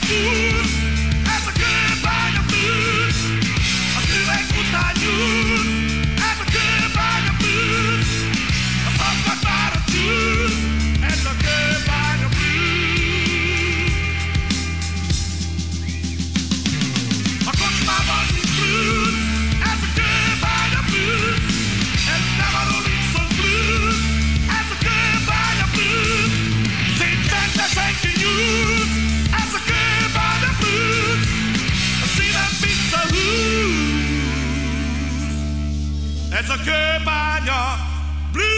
blues, ez a kőbánya blues, az üveg után nyúz, ez a kőbánya blues, a szakad már a csúsz, ez a kőbánya blues. A kocsmában nincs blues, ez a kőbánya blues, ez nem a Rolling Stones blues, ez a kőbánya blues, szinten de senki nyúz, ez a kőbánya blues, a szívem visszahúz, ez a kőbánya blues.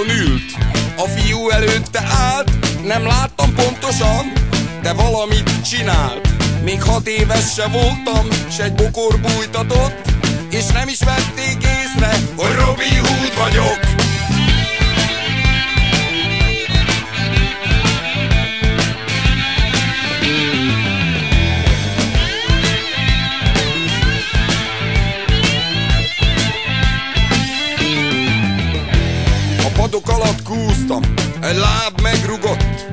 Ült, a fiú előtte állt, nem láttam pontosan, de valamit csinált. Még 6 éves se voltam, s egy bokor bújtatott, és nem is vették észre, hogy Robin Hood vagyok. Padok alatt kúztam, egy láb megrugott,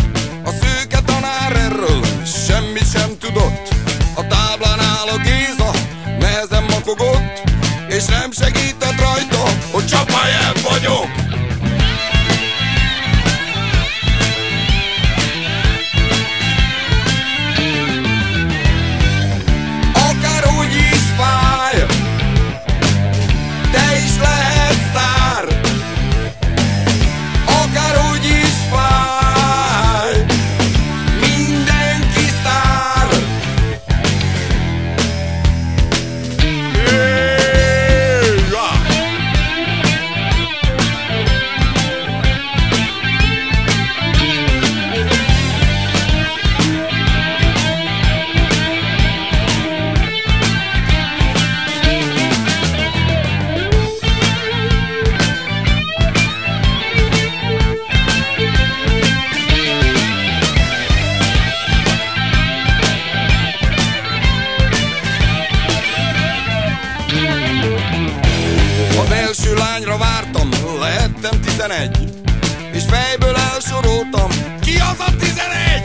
a szőke tanár erről semmit sem tudott. A táblánál a Géza nehezen makogott, és nem segített rajta, hogy csapályán vagyok. Akárhogy is fáj, te is lehetsz sztár. Akárhogy is fáj, mindenki sztár. Az első lányra vártam, lehettem 11, és fejből elsoroltam, ki az a 11?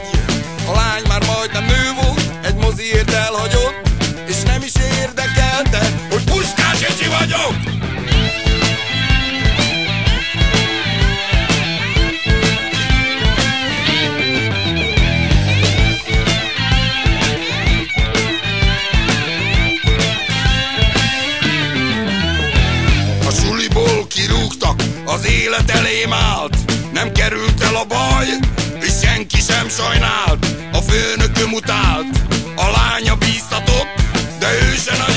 A lány már majdnem nő volt, egy moziért elhagyott, és nem is érdekelte, hogy Puskás Öcsi vagyok. Kirúgtak, az élet elém állt, nem került el a baj, és senki sem sajnált. A főnököm utált, a lánya bíztatott, de ő se nagy